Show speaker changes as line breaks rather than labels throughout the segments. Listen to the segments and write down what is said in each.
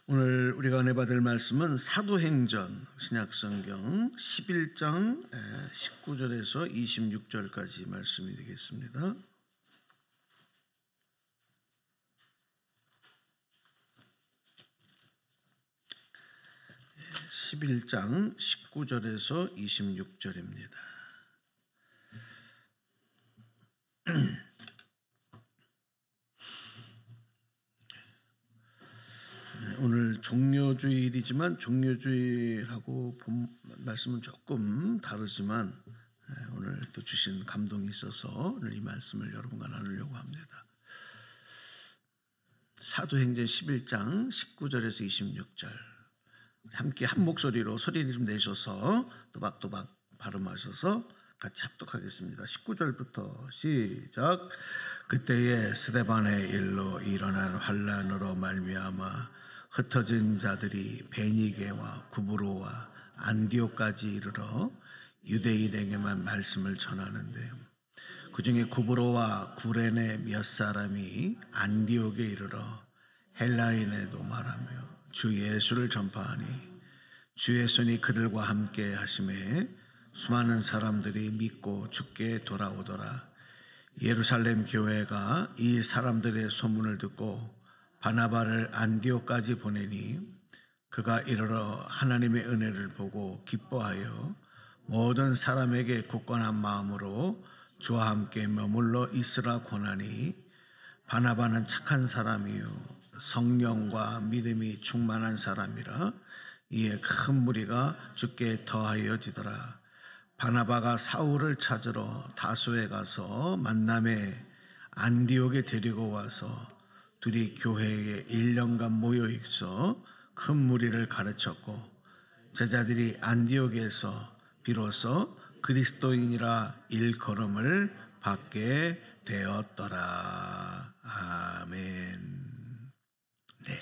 오늘 우리가 은혜 받을 말씀은 사도행전 신약성경 11장 19절에서 26절까지 말씀이 되겠습니다. 11장 19절에서 26절입니다. 오늘 종료주일이지만 종료주일하고 본 말씀은 조금 다르지만 오늘 또 주신 감동이 있어서 오늘 이 말씀을 여러분과 나누려고 합니다. 사도행전 11장 19절에서 26절 함께 한 목소리로 소리를 좀 내셔서 또박또박 발음하셔서 같이 합독하겠습니다. 19절부터 시작. 그때에 스데반의 일로 일어난 환란으로 말미암아 흩어진 자들이 베니게와 구브로와 안디옥까지 이르러 유대인에게만 말씀을 전하는데 그 중에 구브로와 구레네 몇 사람이 안디옥에 이르러 헬라인에도 말하며 주 예수를 전파하니 주의 손이 그들과 함께 하심에 수많은 사람들이 믿고 주께 돌아오더라. 예루살렘 교회가 이 사람들의 소문을 듣고 바나바를 안디옥까지 보내니 그가 이르러 하나님의 은혜를 보고 기뻐하여 모든 사람에게 굳건한 마음으로 주와 함께 머물러 있으라 권하니 바나바는 착한 사람이요 성령과 믿음이 충만한 사람이라 이에 큰 무리가 주께 더하여지더라. 바나바가 사울을 찾으러 다소에 가서 만남에 안디옥에 데리고 와서 둘이 교회에 1년간 모여 있어 큰 무리를 가르쳤고 제자들이 안디옥에서 비로소 그리스도인이라 일컬음을 받게 되었더라. 아멘. 네.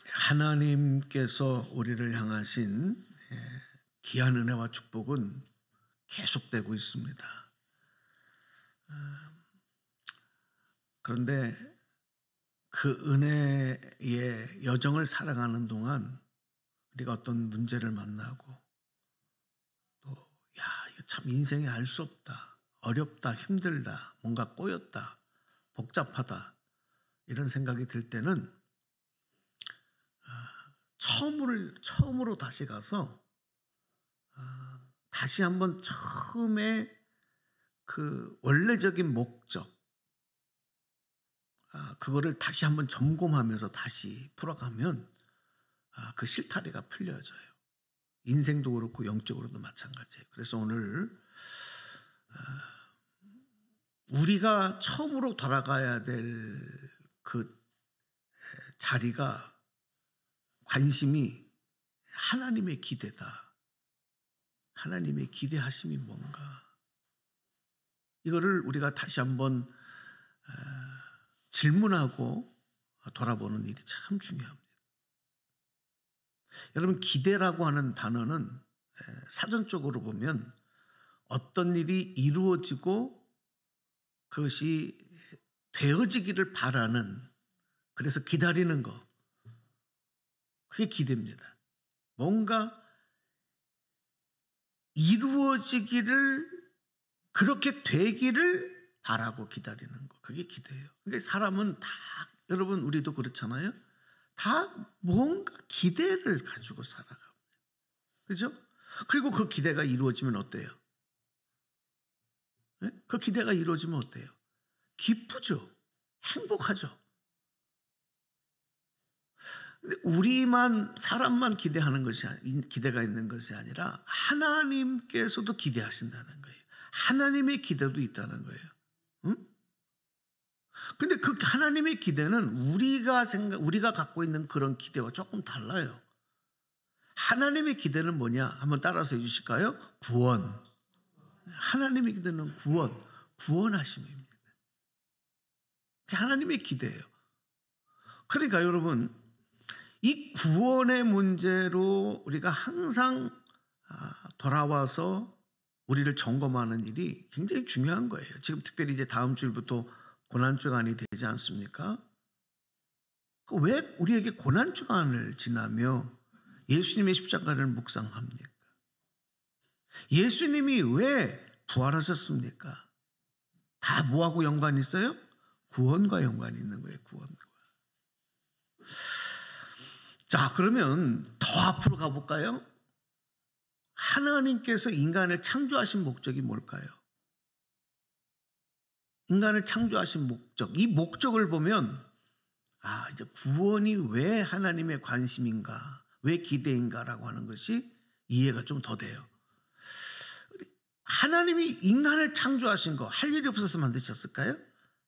하나님께서 우리를 향하신 귀한 은혜와 축복은 계속되고 있습니다. 그런데 그 은혜의 여정을 살아가는 동안 우리가 어떤 문제를 만나고 또 이거 참 인생에 알 수 없다, 어렵다, 힘들다, 뭔가 꼬였다, 복잡하다 이런 생각이 들 때는 처음으로 다시 가서 다시 한번 처음에 그 원래적인 목적 그거를 다시 한번 점검하면서 다시 풀어가면 그 실타래가 풀려져요. 인생도 그렇고 영적으로도 마찬가지예요. 그래서 오늘 우리가 처음으로 돌아가야 될 그 자리가 관심이 하나님의 기대다. 하나님의 기대하심이 뭔가 이거를 우리가 다시 한번 질문하고 돌아보는 일이 참 중요합니다. 여러분 기대라고 하는 단어는 사전적으로 보면 어떤 일이 이루어지고 그것이 되어지기를 바라는 그래서 기다리는 것 그게 기대입니다. 뭔가 이루어지기를 그렇게 되기를 바라고 기다리는 거 그게 기대예요. 그러니까 사람은 다 여러분 우리도 그렇잖아요. 다 뭔가 기대를 가지고 살아갑니다. 그렇죠? 그리고 그 기대가 이루어지면 어때요? 네? 그 기대가 이루어지면 어때요? 기쁘죠. 행복하죠. 우리만 사람만 기대가 있는 것이 아니라 하나님께서도 기대하신다는 거예요. 하나님의 기대도 있다는 거예요. 응? 근데 그 하나님의 기대는 우리가 갖고 있는 그런 기대와 조금 달라요. 하나님의 기대는 뭐냐? 한번 따라서 해주실까요? 구원. 하나님의 기대는 구원하심입니다. 그게 하나님의 기대예요. 그러니까 여러분 이 구원의 문제로 우리가 항상 돌아와서 우리를 점검하는 일이 굉장히 중요한 거예요. 지금 특별히 이제 다음 주일부터 고난주간이 되지 않습니까? 왜 우리에게 고난주간을 지나며 예수님의 십자가를 묵상합니까? 예수님이 왜 부활하셨습니까? 다 뭐하고 연관이 있어요? 구원과 연관이 있는 거예요. 구원과. 자, 그러면 더 앞으로 가볼까요? 하나님께서 인간을 창조하신 목적이 뭘까요? 인간을 창조하신 목적, 이 목적을 보면 이제 구원이 왜 하나님의 관심인가, 왜 기대인가라고 하는 것이 이해가 좀 더 돼요. 하나님이 인간을 창조하신 거 할 일이 없어서 만드셨을까요?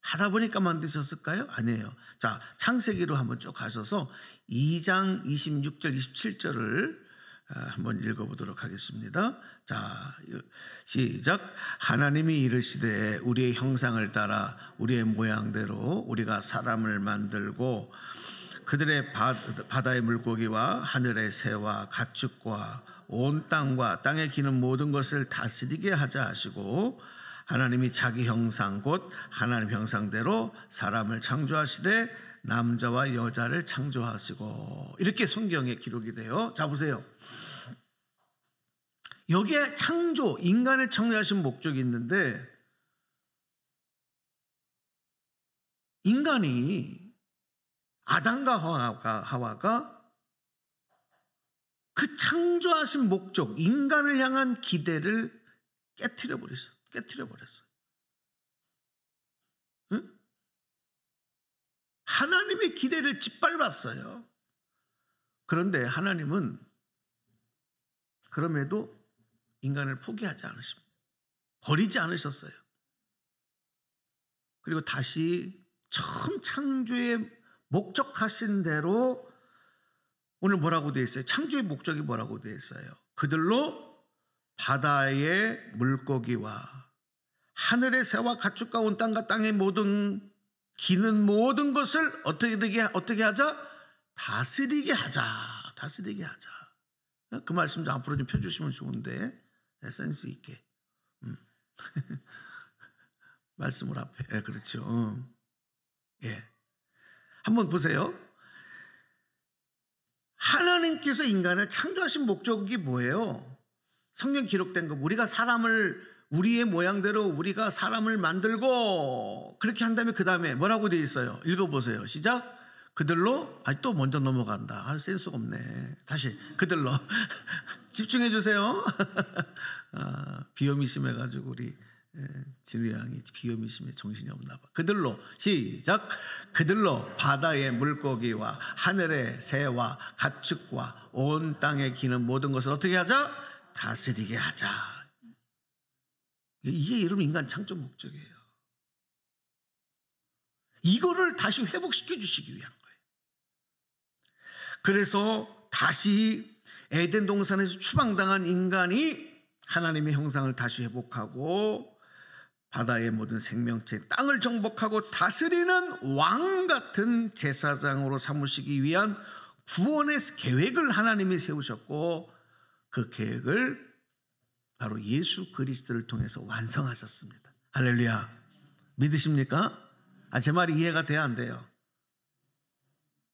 하다 보니까 만드셨을까요? 아니에요. 자, 창세기로 한번 쭉 가셔서 2장 26절 27절을 한번 읽어보도록 하겠습니다. 자, 시작. 하나님이 이르시되 우리의 형상을 따라 우리의 모양대로 우리가 사람을 만들고 그들의 바다의 물고기와 하늘의 새와 가축과 온 땅과 땅에 기는 모든 것을 다스리게 하자 하시고 하나님이 자기 형상 곧 하나님 형상대로 사람을 창조하시되 남자와 여자를 창조하시고 이렇게 성경에 기록이 돼요. 자, 보세요. 여기에 창조, 인간을 창조하신 목적이 있는데 인간이 아담과 하와가 그 창조하신 목적, 인간을 향한 기대를 깨트려 버렸어요. 응? 하나님의 기대를 짓밟았어요. 그런데 하나님은 그럼에도 인간을 포기하지 않으십니다. 버리지 않으셨어요. 그리고 다시 처음 창조의 목적하신 대로 오늘 뭐라고 되어 있어요? 창조의 목적이 뭐라고 되어 있어요? 그들로 바다의 물고기와 하늘의 새와 가축과 온 땅과 땅의 모든 기는 모든 것을 어떻게 하자? 다스리게 하자. 그 말씀 좀 앞으로 좀 펴주시면 좋은데 센스 있게 말씀을 앞에 그렇죠. 한번 보세요. 하나님께서 인간을 창조하신 목적이 뭐예요? 성경 기록된 거 우리가 우리의 모양대로 우리가 사람을 만들고 그렇게 한 다음에 그 다음에 뭐라고 되어 있어요? 읽어보세요. 시작. 그들로 또 먼저 넘어간다. 센스가 없네. 다시 그들로 집중해 주세요. 비염이 심해가지고 우리 진우 양이 비염이 심해 정신이 없나 봐. 그들로 시작. 그들로 바다의 물고기와 하늘의 새와 가축과 온 땅에 기는 모든 것을 어떻게 하자? 다스리게 하자. 이게 여러분 인간 창조 목적이에요. 이거를 다시 회복시켜 주시기 위한 거예요. 그래서 다시 에덴 동산에서 추방당한 인간이 하나님의 형상을 다시 회복하고 바다의 모든 생명체, 땅을 정복하고 다스리는 왕 같은 제사장으로 삼으시기 위한 구원의 계획을 하나님이 세우셨고 그 계획을 바로 예수 그리스도를 통해서 완성하셨습니다. 할렐루야. 믿으십니까? 제 말이 이해가 돼야 안 돼요?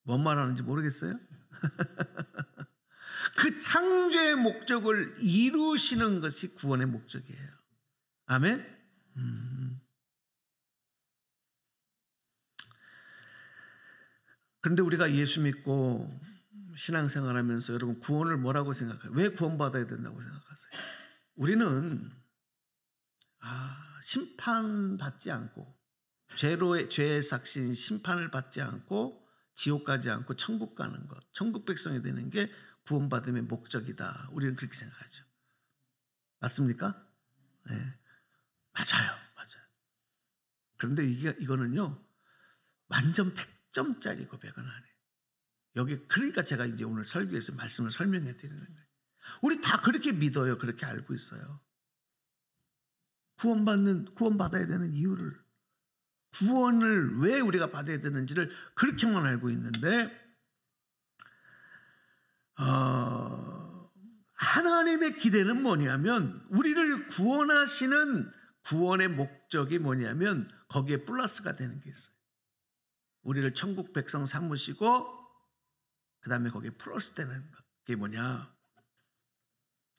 뭔 말하는지 모르겠어요? 그 창조의 목적을 이루시는 것이 구원의 목적이에요. 아멘? 그런데 우리가 예수 믿고 신앙생활하면서 여러분 구원을 뭐라고 생각해요? 왜 구원받아야 된다고 생각하세요? 우리는 심판받지 않고 죄의 삭신 심판을 받지 않고 지옥 가지 않고 천국 가는 것, 천국 백성이 되는 게 구원받음의 목적이다. 우리는 그렇게 생각하죠. 맞습니까? 네. 맞아요. 그런데 이거는요 만점 100점짜리 고백은 아니에요. 여기 그러니까 제가 이제 오늘 설교에서 말씀을 설명해 드리는 거예요. 우리 다 그렇게 믿어요. 그렇게 알고 있어요. 구원받아야 되는 이유를, 구원을 왜 우리가 받아야 되는지를 그렇게만 알고 있는데 하나님의 기대는 뭐냐면 우리를 구원하시는 구원의 목적이 뭐냐면 거기에 플러스가 되는 게 있어요. 우리를 천국 백성 삼으시고 그 다음에 거기에 플러스 되는 것. 그게 뭐냐?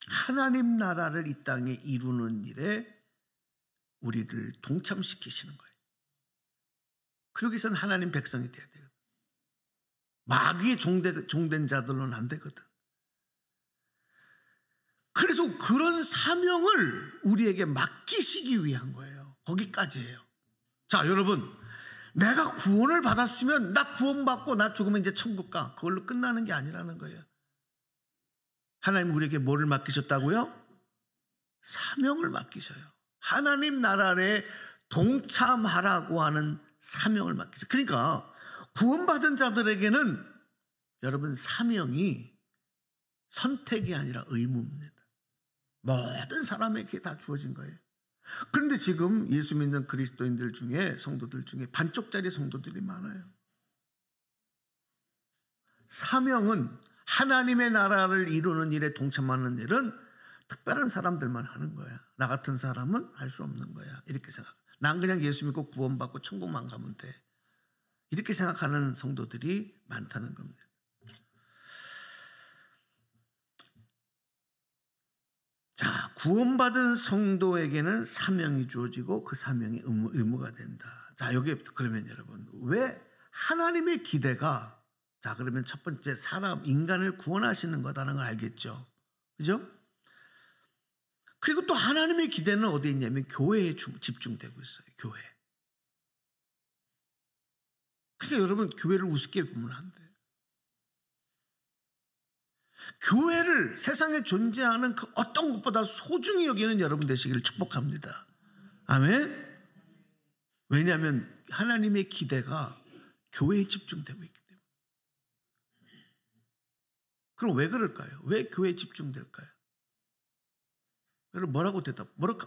하나님 나라를 이 땅에 이루는 일에 우리를 동참시키시는 거예요. 그러기 위해서는 하나님 백성이 돼야 돼요. 마귀의 종된 자들로는 안 되거든. 그래서 그런 사명을 우리에게 맡기시기 위한 거예요. 거기까지예요. 자, 여러분, 내가 구원을 받았으면 나 구원받고 나 죽으면 이제 천국 가. 그걸로 끝나는 게 아니라는 거예요. 하나님 우리에게 뭐를 맡기셨다고요? 사명을 맡기셔요. 하나님 나라에 동참하라고 하는 사명을 맡기셔요. 그러니까 구원받은 자들에게는 여러분 사명이 선택이 아니라 의무입니다. 모든 사람에게 다 주어진 거예요. 그런데 지금 예수 믿는 그리스도인들 중에 성도들 중에 반쪽짜리 성도들이 많아요. 사명은 하나님의 나라를 이루는 일에 동참하는 일은 특별한 사람들만 하는 거야. 나 같은 사람은 할 수 없는 거야. 이렇게 생각. 난 그냥 예수 믿고 구원받고 천국만 가면 돼. 이렇게 생각하는 성도들이 많다는 겁니다. 자, 구원받은 성도에게는 사명이 주어지고 그 사명이 의무가 된다. 자, 여기 그러면 여러분, 왜 하나님의 기대가, 자, 그러면 첫 번째 사람, 인간을 구원하시는 거다는 걸 알겠죠. 그죠? 그리고 또 하나님의 기대는 어디에 있냐면 교회에 집중되고 있어요. 교회. 그러니까 여러분, 교회를 우습게 보면 안 돼요. 교회를 세상에 존재하는 그 어떤 것보다 소중히 여기는 여러분 되시기를 축복합니다. 아멘. 왜냐하면 하나님의 기대가 교회에 집중되고 있기 때문에. 그럼 왜 그럴까요? 왜 교회에 집중될까요? 여러분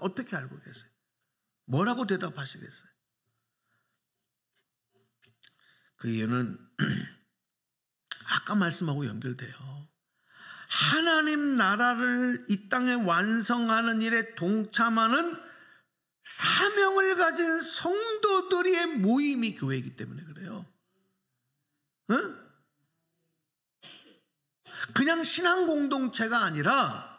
어떻게 알고 계세요? 뭐라고 대답하시겠어요? 그 이유는 아까 말씀하고 연결돼요. 하나님 나라를 이 땅에 완성하는 일에 동참하는 사명을 가진 성도들의 모임이 교회이기 때문에 그래요. 응? 그냥 신앙 공동체가 아니라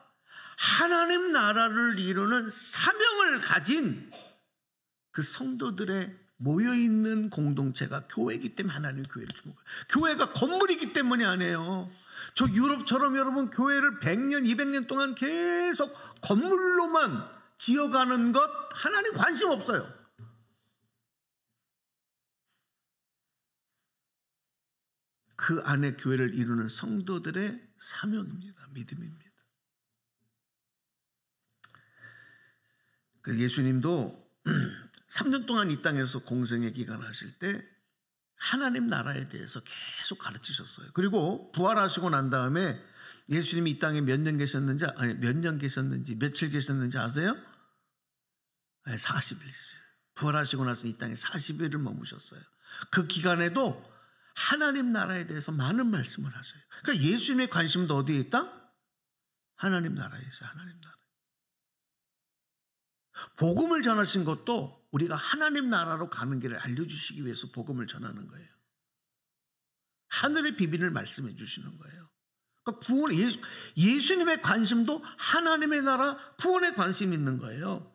하나님 나라를 이루는 사명을 가진 그 성도들의 모여있는 공동체가 교회이기 때문에 하나님 교회를 주목해요. 교회가 건물이기 때문이 아니에요. 저 유럽처럼 여러분 교회를 100년, 200년 동안 계속 건물로만 지어가는 것 하나님 관심 없어요. 그 안에 교회를 이루는 성도들의 사명입니다. 믿음입니다. 예수님도 3년 동안 이 땅에서 공생의 기간 하실 때 하나님 나라에 대해서 계속 가르치셨어요. 그리고 부활하시고 난 다음에 예수님이 이 땅에 몇 년 계셨는지, 며칠 계셨는지 아세요? 40일. 부활하시고 나서 이 땅에 40일을 머무셨어요. 그 기간에도 하나님 나라에 대해서 많은 말씀을 하셔요. 그러니까 예수님의 관심도 어디에 있다? 하나님 나라에 있어요. 하나님 나라. 복음을 전하신 것도 우리가 하나님 나라로 가는 길을 알려주시기 위해서 복음을 전하는 거예요. 하늘의 비밀을 말씀해 주시는 거예요. 그러니까 예수님의 관심도 하나님의 나라 구원에 관심이 있는 거예요.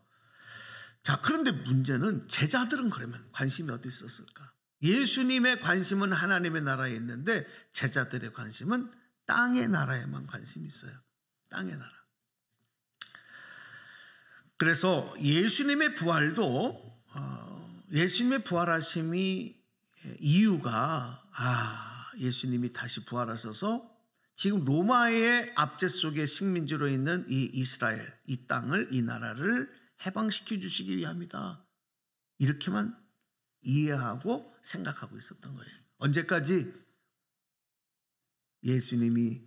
자, 그런데 문제는 제자들은 그러면 관심이 어디 있었을까? 예수님의 관심은 하나님의 나라에 있는데 제자들의 관심은 땅의 나라에만 관심이 있어요. 땅의 나라. 그래서 예수님의 부활도 예수님의 부활하심이 이유가 예수님이 다시 부활하셔서 지금 로마의 압제 속에 식민지로 있는 이 이스라엘, 이 땅을, 이 나라를 해방시켜 주시기 위함이다. 이렇게만 이해하고 생각하고 있었던 거예요. 언제까지? 예수님이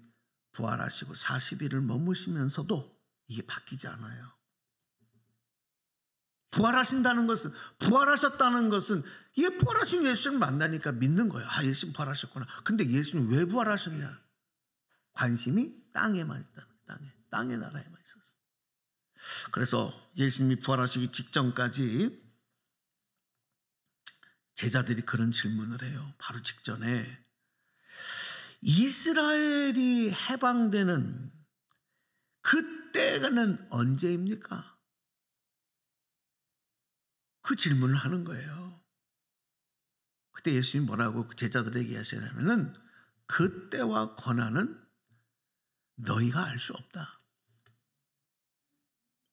부활하시고 40일을 머무시면서도 이게 바뀌지 않아요. 부활하신다는 것은, 부활하셨다는 것은 이게 부활하신 예수님을 만나니까 믿는 거예요. 예수님 부활하셨구나. 근데 예수님 왜 부활하셨냐? 관심이 땅에만 있다는, 땅의 나라에만 있었어요. 그래서 예수님이 부활하시기 직전까지 제자들이 그런 질문을 해요. 바로 직전에 이스라엘이 해방되는 그때는 언제입니까? 그 질문을 하는 거예요. 그때 예수님이 뭐라고 제자들에게 하시냐면은 그때와 권한은 너희가 알 수 없다.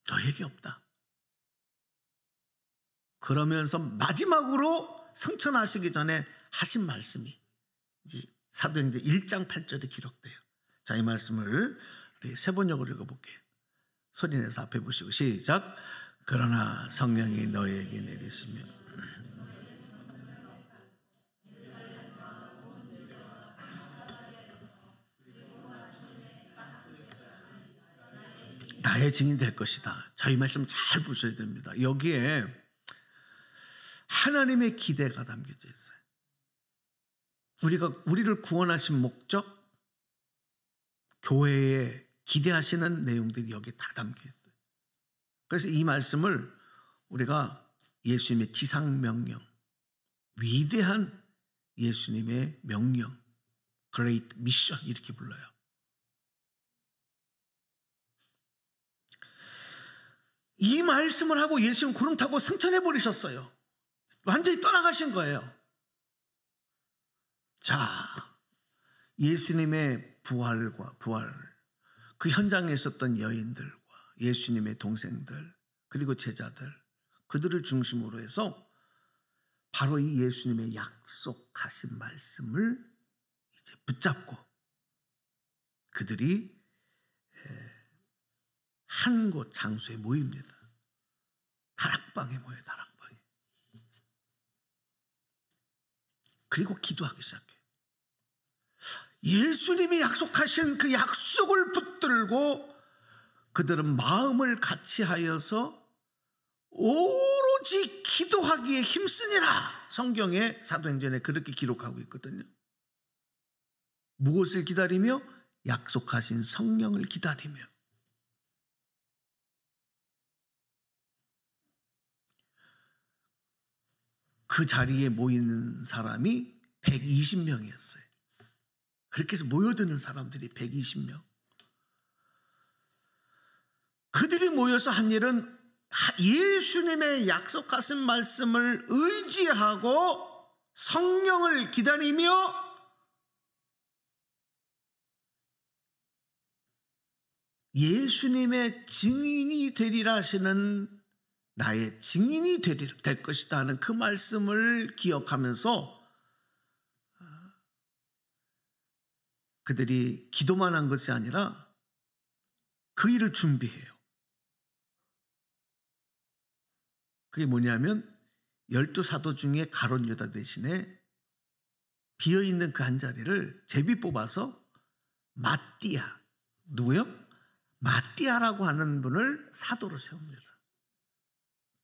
너에게 없다. 그러면서 마지막으로 승천하시기 전에 하신 말씀이 사도행전 1장 8절에 기록돼요. 자, 이 말씀을 우리 세 번역으로 읽어볼게요. 소리내서 앞에 보시고 시작. 그러나 성령이 너희에게 내리시며 나의 증인이 될 것이다. 자, 이 말씀 잘 보셔야 됩니다. 여기에 하나님의 기대가 담겨져 있어요. 우리를 구원하신 목적, 교회에 기대하시는 내용들이 여기에 다 담겨 있어요. 그래서 이 말씀을 우리가 예수님의 지상명령, 위대한 예수님의 명령, Great Mission 이렇게 불러요. 이 말씀을 하고 예수님 구름 타고 승천해 버리셨어요. 완전히 떠나가신 거예요. 자, 예수님의 부활, 그 현장에 있었던 여인들과 예수님의 동생들 그리고 제자들, 그들을 중심으로 해서 바로 이 예수님의 약속하신 말씀을 이제 붙잡고 그들이 한 곳 장소에 모입니다. 다락방에 모여요. 다락방에. 그리고 기도하기 시작해요. 예수님이 약속하신 그 약속을 붙들고 그들은 마음을 같이하여서 오로지 기도하기에 힘쓰니라. 성경에 사도행전에 그렇게 기록하고 있거든요. 무엇을 기다리며? 약속하신 성령을 기다리며. 그 자리에 모이는 사람이 120명이었어요. 그렇게 해서 모여드는 사람들이 120명. 그들이 모여서 한 일은 예수님의 약속하신 말씀을 의지하고 성령을 기다리며 예수님의 증인이 되리라 하시는 나의 증인이 될 것이다 하는 그 말씀을 기억하면서 그들이 기도만 한 것이 아니라 그 일을 준비해요. 그게 뭐냐면 12사도 중에 가룟 유다 대신에 비어있는 그 한 자리를 제비 뽑아서 마띠아, 누구요? 마띠아라고 하는 분을 사도로 세웁니다.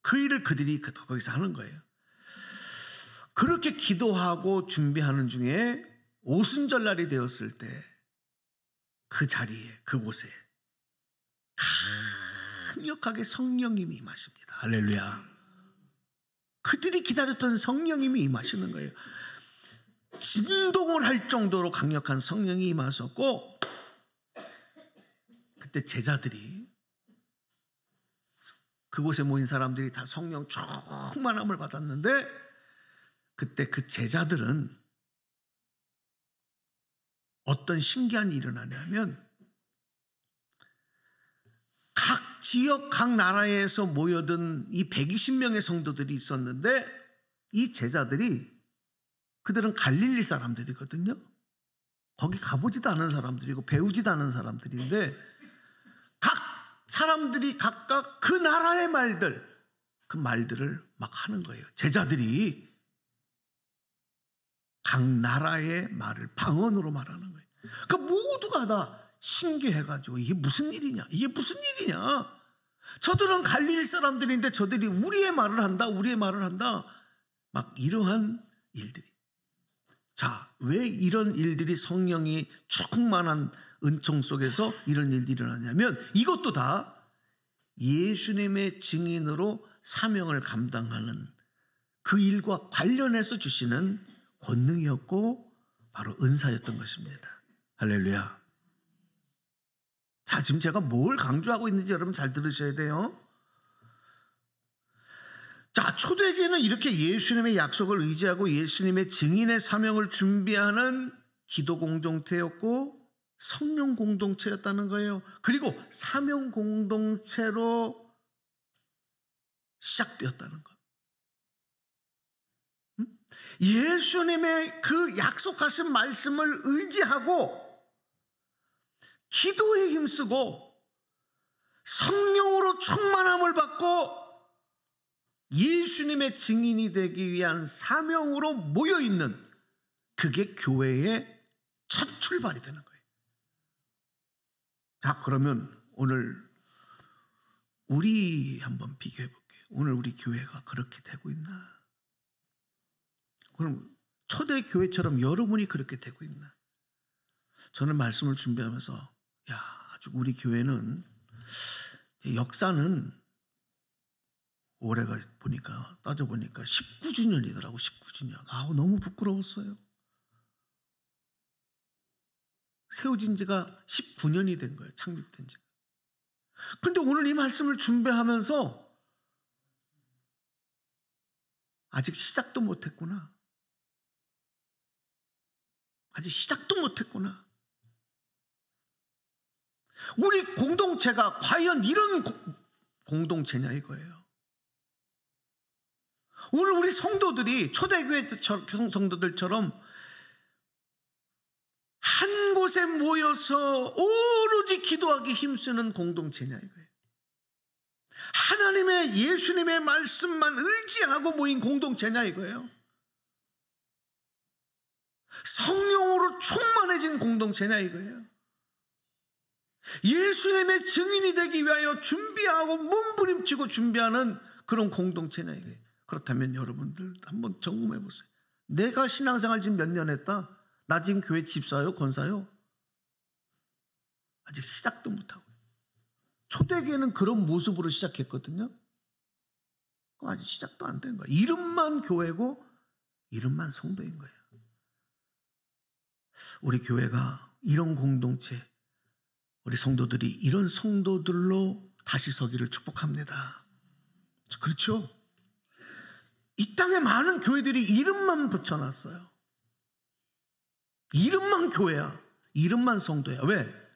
그 일을 그들이 거기서 하는 거예요. 그렇게 기도하고 준비하는 중에 오순절날이 되었을 때 그 자리에, 그곳에 강력하게 성령님이 임하십니다. 할렐루야. 그들이 기다렸던 성령님이 임하시는 거예요. 진동을 할 정도로 강력한 성령이 임하셨고, 그때 제자들이, 그곳에 모인 사람들이 다 성령 충만함을 받았는데, 그때 그 제자들은 어떤 신기한 일이 일어나냐면 각 지역, 각 나라에서 모여든 이 120명의 성도들이 있었는데 이 제자들이, 그들은 갈릴리 사람들이거든요. 거기 가보지도 않은 사람들이고 배우지도 않은 사람들인데 각 사람들이 각각 그 나라의 말들, 그 말들을 막 하는 거예요. 제자들이 각 나라의 말을 방언으로 말하는 거예요. 그 모두가 다 신기해가지고 이게 무슨 일이냐, 이게 무슨 일이냐. 저들은 갈릴리 사람들인데 저들이 우리의 말을 한다, 우리의 말을 한다. 막 이러한 일들이. 자, 왜 이런 일들이 성령이 충만한 은총 속에서 이런 일들이 일어나냐면 이것도 다 예수님의 증인으로 사명을 감당하는 그 일과 관련해서 주시는 권능이었고 바로 은사였던 것입니다. 할렐루야. 자, 지금 제가 뭘 강조하고 있는지 여러분 잘 들으셔야 돼요. 자, 초대교회는 이렇게 예수님의 약속을 의지하고 예수님의 증인의 사명을 준비하는 기도 공동체였고 성령 공동체였다는 거예요. 그리고 사명 공동체로 시작되었다는 것. 예수님의 그 약속하신 말씀을 의지하고 기도에 힘쓰고 성령으로 충만함을 받고 예수님의 증인이 되기 위한 사명으로 모여있는 그게 교회의 첫 출발이 되는 거예요. 자, 그러면 오늘 우리 한번 비교해 볼게요. 오늘 우리 교회가 그렇게 되고 있나? 그럼 초대 교회처럼 여러분이 그렇게 되고 있나? 저는 말씀을 준비하면서 아주 우리 교회는 역사는 올해가 보니까 따져보니까 19주년이더라고. 19주년. 너무 부끄러웠어요. 세워진 지가 19년이 된 거예요. 창립된 지가. 근데 오늘 이 말씀을 준비하면서 아직 시작도 못했구나. 아직 시작도 못했구나. 우리 공동체가 과연 이런 공동체냐 이거예요. 오늘 우리 성도들이 초대교회 성도들처럼 한 곳에 모여서 오로지 기도하기 힘쓰는 공동체냐 이거예요. 하나님의 예수님의 말씀만 의지하고 모인 공동체냐 이거예요. 성령으로 충만해진 공동체냐 이거예요. 예수님의 증인이 되기 위하여 준비하고 몸부림치고 준비하는 그런 공동체냐 이거예요. 그렇다면 여러분들 한번 점검해 보세요. 내가 신앙생활 지금 몇 년 했다? 나 지금 교회 집사요? 권사요? 아직 시작도 못하고. 초대교회는 그런 모습으로 시작했거든요. 아직 시작도 안 된 거예요. 이름만 교회고 이름만 성도인 거예요. 우리 교회가 이런 공동체, 우리 성도들이 이런 성도들로 다시 서기를 축복합니다. 그렇죠? 이 땅에 많은 교회들이 이름만 붙여놨어요. 이름만 교회야. 이름만 성도야. 왜?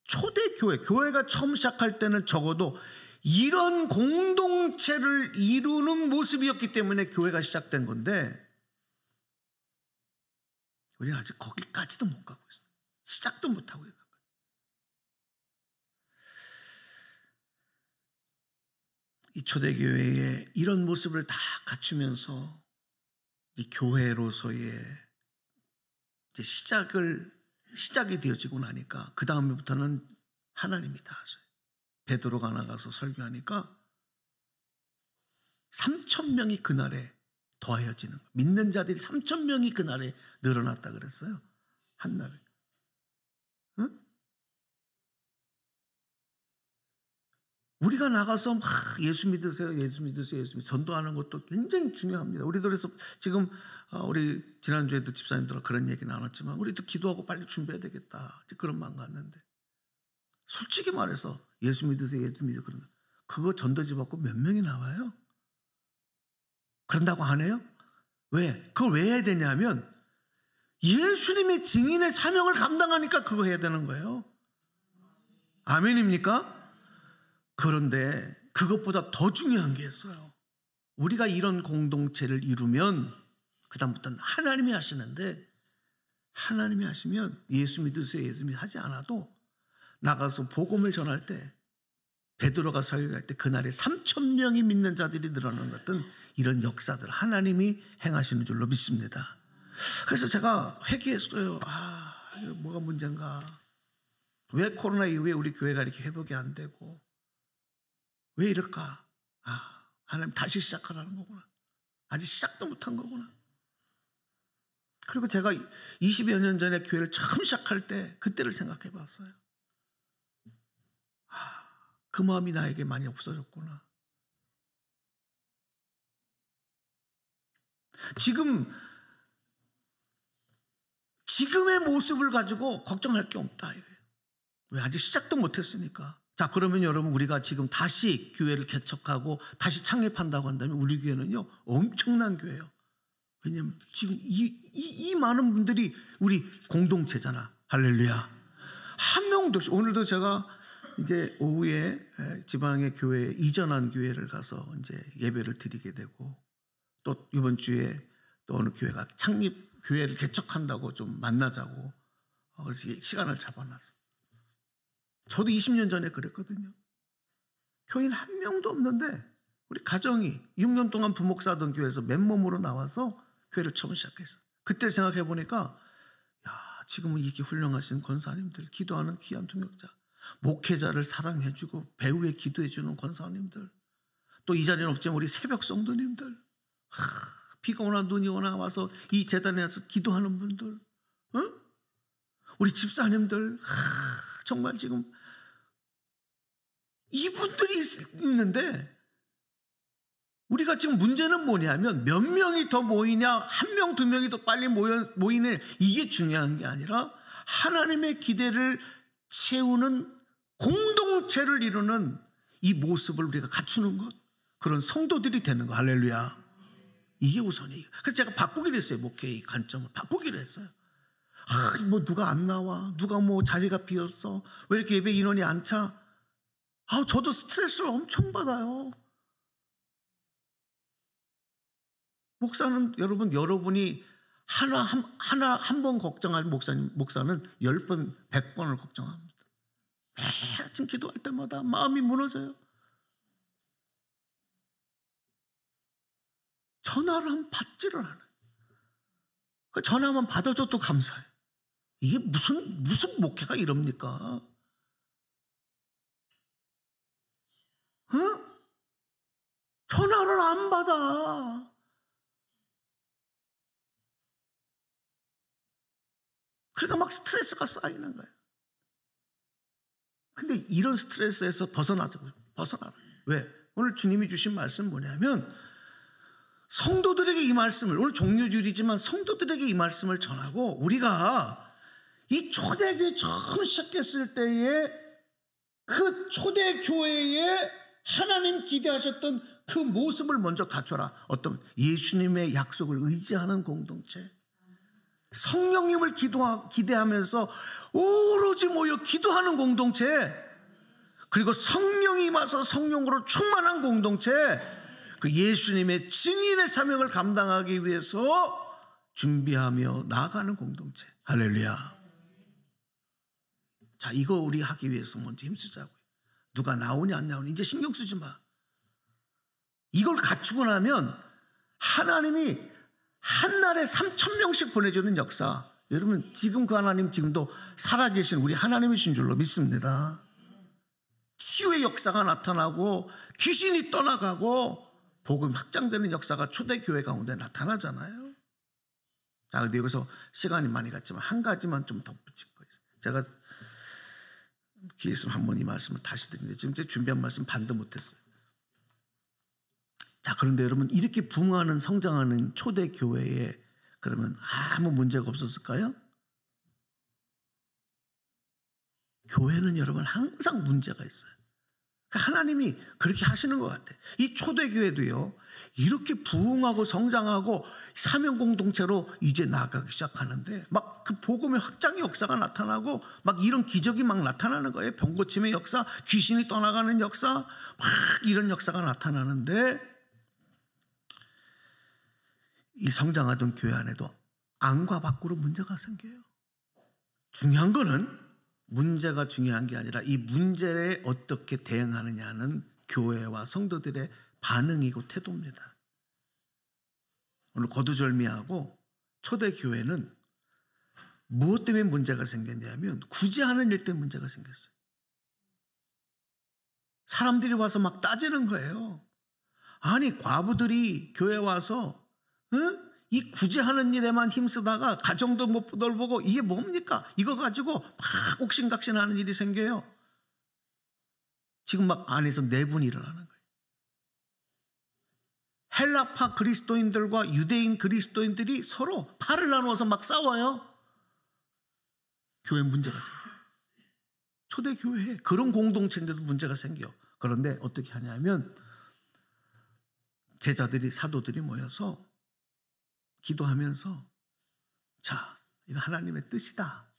초대교회, 교회가 처음 시작할 때는 적어도 이런 공동체를 이루는 모습이었기 때문에 교회가 시작된 건데 우리는 아직 거기까지도 못 가고 있어요. 시작도 못하고 있는 거예요. 이 초대교회의 이런 모습을 다 갖추면서 이 교회로서의 이제 시작이 되어지고 나니까 그 다음부터는 하나님이 다 하셔요. 베드로가 나가서 설교하니까 3,000명이 그날에 더하여지는 거예요. 믿는 자들이 3,000명이 그날에 늘어났다 그랬어요. 한날에. 응? 우리가 나가서 막 예수 믿으세요, 예수 믿으세요, 예수 믿으세요 전도하는 것도 굉장히 중요합니다. 우리도 그래서 지금 우리 지난주에도 집사님들과 그런 얘기 나눴지만 우리도 기도하고 빨리 준비해야 되겠다. 그런 마음 갖는데 솔직히 말해서 예수 믿으세요, 예수 믿으세요 그거 전도지 받고 몇 명이 나와요? 그런다고 안 해요? 왜? 그걸 왜 해야 되냐면 예수님의 증인의 사명을 감당하니까 그거 해야 되는 거예요. 아멘입니까? 그런데 그것보다 더 중요한 게 있어요. 우리가 이런 공동체를 이루면 그 다음부터는 하나님이 하시는데 하나님이 하시면 예수 믿으세요, 예수 믿으세요 하지 않아도 나가서 복음을 전할 때 베드로가 설교할 때 그날에 3,000명이 믿는 자들이 늘어나는 어떤 이런 역사들 하나님이 행하시는 줄로 믿습니다. 그래서 제가 회개했어요. 이거 뭐가 문제인가? 왜 코로나 이후에 우리 교회가 이렇게 회복이 안 되고 왜 이럴까? 하나님 다시 시작하라는 거구나. 아직 시작도 못한 거구나. 그리고 제가 20여 년 전에 교회를 처음 시작할 때 그때를 생각해 봤어요. 그 마음이 나에게 많이 없어졌구나. 지금의 모습을 가지고 걱정할 게 없다. 왜? 아직 시작도 못했으니까. 자, 그러면 여러분, 우리가 지금 다시 교회를 개척하고 다시 창립한다고 한다면 우리 교회는요 엄청난 교회예요. 왜냐면 지금 이 많은 분들이 우리 공동체잖아. 할렐루야. 한 명도 없이. 오늘도 제가 이제 오후에 지방의 교회에 이전한 교회를 가서 이제 예배를 드리게 되고, 또 이번 주에 또 어느 교회가 창립 교회를 개척한다고 좀 만나자고 그래서 시간을 잡아놨어. 저도 20년 전에 그랬거든요. 교인 한 명도 없는데 우리 가정이 6년 동안 부목사던 교회에서 맨몸으로 나와서 교회를 처음 시작했어요. 그때 생각해 보니까 지금은 이렇게 훌륭하신 권사님들, 기도하는 귀한 동역자, 목회자를 사랑해주고 배우에 기도해주는 권사님들, 또 이 자리는 없지만 우리 새벽 성도님들, 비가 오나 눈이 오나 와서 이 재단에 와서 기도하는 분들, 우리 집사님들, 정말 지금 이분들이 있는데, 우리가 지금 문제는 뭐냐면 몇 명이 더 모이냐, 한 명, 두 명이 더 빨리 모이는 이게 중요한 게 아니라 하나님의 기대를 채우는 공동체를 이루는 이 모습을 우리가 갖추는 것, 그런 성도들이 되는 거. 할렐루야. 이게 우선이에요. 그래서 제가 바꾸기로 했어요. 목회의 관점을 바꾸기로 했어요. 뭐 누가 안 나와, 누가 뭐 자리가 비었어, 왜 이렇게 예배 인원이 안 차. 저도 스트레스를 엄청 받아요. 목사는 여러분이 한 번 걱정할 목사는 10번, 100번을 걱정합니다. 매일 아침 기도할 때마다 마음이 무너져요. 전화를 하면 받지를 않아요. 그 전화만 받아줘도 감사해요. 이게 무슨 목회가 이럽니까? 전화를 안 받아. 그러니까 막 스트레스가 쌓이는 거예요. 근데 이런 스트레스에서 벗어나라. 왜? 오늘 주님이 주신 말씀은 뭐냐면, 성도들에게 이 말씀을, 오늘 종료주일이지만 성도들에게 이 말씀을 전하고, 우리가 이 초대교회 처음 시작했을 때에 그 초대교회에 하나님 기대하셨던 그 모습을 먼저 갖춰라. 어떤 예수님의 약속을 의지하는 공동체, 성령님을 기대하면서 오로지 모여 기도하는 공동체, 그리고 성령이 임하서 성령으로 충만한 공동체, 그 예수님의 증인의 사명을 감당하기 위해서 준비하며 나아가는 공동체. 할렐루야. 자, 이거 우리 하기 위해서 먼저 힘쓰자고요. 누가 나오냐 안 나오냐 이제 신경 쓰지 마. 이걸 갖추고 나면 하나님이 한날에 3,000명씩 보내주는 역사, 여러분 지금 그 하나님 지금도 살아계신 우리 하나님이신 줄로 믿습니다. 치유의 역사가 나타나고 귀신이 떠나가고 복음 확장되는 역사가 초대교회 가운데 나타나잖아요. 자, 근데 여기서 시간이 많이 갔지만 한 가지만 좀 덧붙일 거예요. 제가 기회 있으면 한번 이 말씀을 다시 드리는데 지금 제가 준비한 말씀 반도 못했어요. 자, 그런데 여러분 이렇게 부흥하는 성장하는 초대교회에 그러면 아무 문제가 없었을까요? 교회는 여러분 항상 문제가 있어요. 하나님이 그렇게 하시는 것 같아요. 이 초대교회도요, 이렇게 부흥하고 성장하고 사명 공동체로 이제 나아가기 시작하는데 막 그 복음의 확장의 역사가 나타나고 막 이런 기적이 막 나타나는 거예요. 병고침의 역사, 귀신이 떠나가는 역사, 막 이런 역사가 나타나는데, 이 성장하던 교회 안에도 안과 밖으로 문제가 생겨요. 중요한 거는 문제가 중요한 게 아니라 이 문제에 어떻게 대응하느냐는 교회와 성도들의 반응이고 태도입니다. 오늘 거두절미하고 초대교회는 무엇 때문에 문제가 생겼냐면 구제하는 일 때문에 문제가 생겼어요. 사람들이 와서 막 따지는 거예요. 아니 과부들이 교회 와서 이 구제하는 일에만 힘쓰다가 가정도 못 돌보고 이게 뭡니까? 이거 가지고 막 옥신각신하는 일이 생겨요. 지금 막 안에서 내분이 일어나는 거예요. 헬라파 그리스도인들과 유대인 그리스도인들이 서로 팔을 나누어서 막 싸워요. 교회 문제가 생겨요. 초대 교회에 그런 공동체인데도 문제가 생겨. 그런데 어떻게 하냐면 제자들이 사도들이 모여서 기도하면서 자, 이거 하나님의 뜻이다.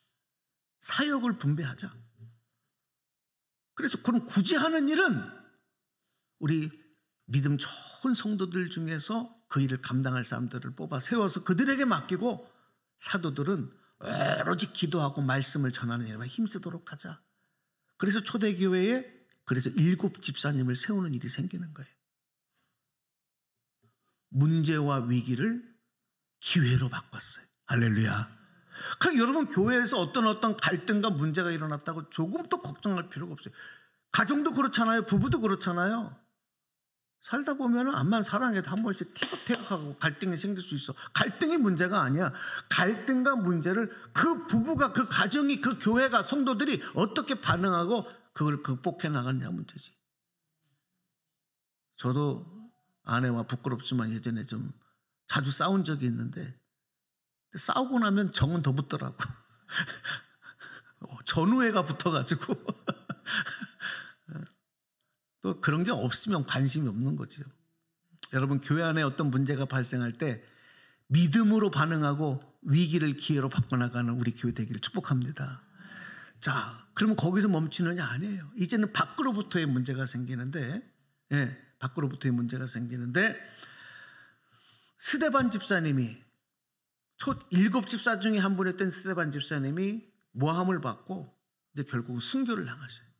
사역을 분배하자. 그래서 그럼 구제하는 일은 우리 믿음 좋은 성도들 중에서 그 일을 감당할 사람들을 뽑아 세워서 그들에게 맡기고 사도들은 오로지 기도하고 말씀을 전하는 일에만 힘쓰도록 하자. 그래서 초대교회에 그래서 7 집사님을 세우는 일이 생기는 거예요. 문제와 위기를 기회로 바꿨어요. 할렐루야. 그러니까 여러분 교회에서 어떤 갈등과 문제가 일어났다고 조금도 걱정할 필요가 없어요. 가정도 그렇잖아요. 부부도 그렇잖아요. 살다 보면 암만 사랑해도 한 번씩 티격태격하고 갈등이 생길 수 있어. 갈등이 문제가 아니야. 갈등과 문제를 그 부부가, 그 가정이, 그 교회가, 성도들이 어떻게 반응하고 그걸 극복해 나갔냐 문제지. 저도 아내와 부끄럽지만 예전에 좀 자주 싸운 적이 있는데 싸우고 나면 정은 더 붙더라고. 전우애가 붙어가지고 또 그런 게 없으면 관심이 없는 거죠. 여러분 교회 안에 어떤 문제가 발생할 때 믿음으로 반응하고 위기를 기회로 바꿔나가는 우리 교회 되기를 축복합니다. 자, 그러면 거기서 멈추느냐? 아니에요. 이제는 밖으로부터의 문제가 생기는데, 밖으로부터의 문제가 생기는데 스데반 집사님이 7 집사 중에 한 분이었던 스데반 집사님이 모함을 받고 이제 결국 순교를 당하셔요.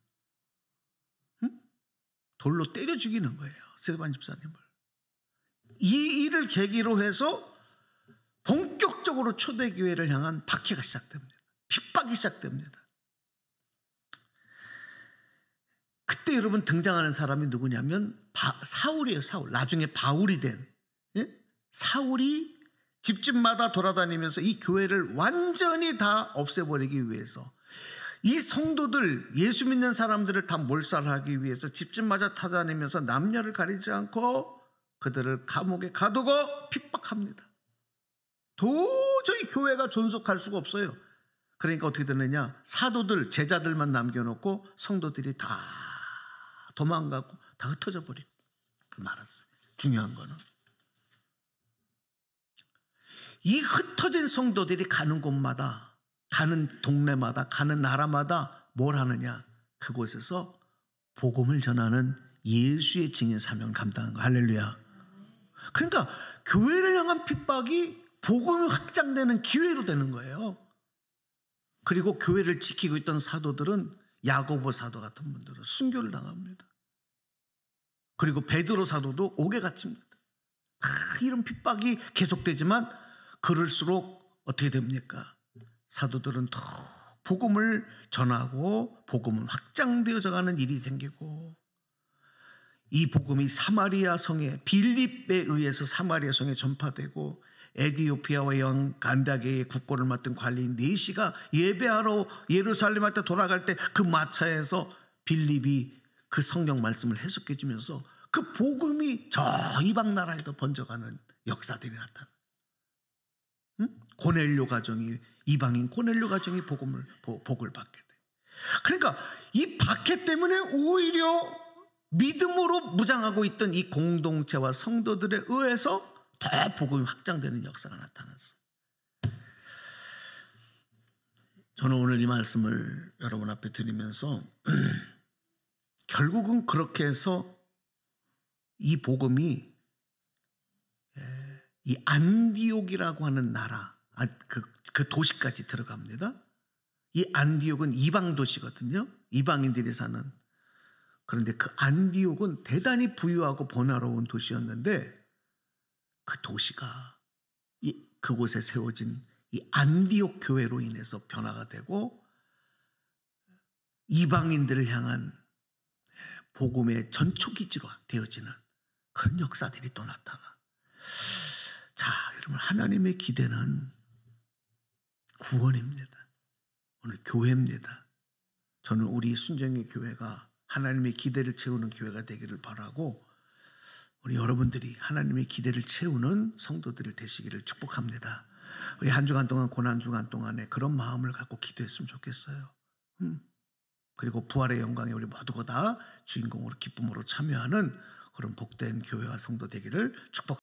돌로 때려 죽이는 거예요. 스데반 집사님을. 이 일을 계기로 해서 본격적으로 초대교회를 향한 박해가 시작됩니다. 핍박이 시작됩니다. 그때 여러분 등장하는 사람이 누구냐면 사울이에요. 사울. 나중에 바울이 된 사울이 집집마다 돌아다니면서 이 교회를 완전히 다 없애버리기 위해서 이 성도들, 예수 믿는 사람들을 다 몰살하기 위해서 집집마다 타다니면서 남녀를 가리지 않고 그들을 감옥에 가두고 핍박합니다. 도저히 교회가 존속할 수가 없어요. 그러니까 어떻게 되느냐? 사도들, 제자들만 남겨놓고 성도들이 다 도망가고 다 흩어져 버리고 말았어요. 중요한 거는 이 흩어진 성도들이 가는 곳마다, 가는 동네마다, 가는 나라마다 뭘 하느냐? 그곳에서 복음을 전하는 예수의 증인 사명을 감당한 거. 할렐루야. 그러니까 교회를 향한 핍박이 복음이 확장되는 기회로 되는 거예요. 그리고 교회를 지키고 있던 사도들은 야고보 사도 같은 분들은 순교를 당합니다. 그리고 베드로 사도도 옥에 갇힙니다. 이런 핍박이 계속되지만 그럴수록 어떻게 됩니까? 사도들은 더 복음을 전하고 복음은 확장되어져 가는 일이 생기고 이 복음이 사마리아 성에 빌립에 의해서 사마리아 성에 전파되고 에디오피아와 왕 간다게의 국고를 맡은 관리인 네시가 예배하러 예루살렘 할 때 돌아갈 때 그 마차에서 빌립이 그 성경 말씀을 해석해 주면서 그 복음이 저 이방 나라에도 번져가는 역사들이 나타나. 고넬료 가정이 이방인 고넬료 가정이 복을 받게 돼. 그러니까 이 박해 때문에 오히려 믿음으로 무장하고 있던 이 공동체와 성도들에 의해서 더 복음이 확장되는 역사가 나타났어요. 저는 오늘 이 말씀을 여러분 앞에 드리면서 결국은 그렇게 해서 이 복음이 이 안디옥이라고 하는 나라, 그 도시까지 들어갑니다. 이 안디옥은 이방 도시거든요. 이방인들이 사는. 그런데 그 안디옥은 대단히 부유하고 번화로운 도시였는데 그 도시가 그곳에 세워진 이 안디옥 교회로 인해서 변화가 되고 이방인들을 향한 복음의 전초기지로 되어지는 그런 역사들이 또 나타나. 자, 여러분 정말 하나님의 기대는 구원입니다. 오늘 교회입니다. 저는 우리 순정의 교회가 하나님의 기대를 채우는 교회가 되기를 바라고 우리 여러분들이 하나님의 기대를 채우는 성도들을 되시기를 축복합니다. 우리 한 주간 동안 고난 주간 동안에 그런 마음을 갖고 기도했으면 좋겠어요. 그리고 부활의 영광에 우리 모두가 다 주인공으로 기쁨으로 참여하는 그런 복된 교회와 성도 되기를 축복합니다.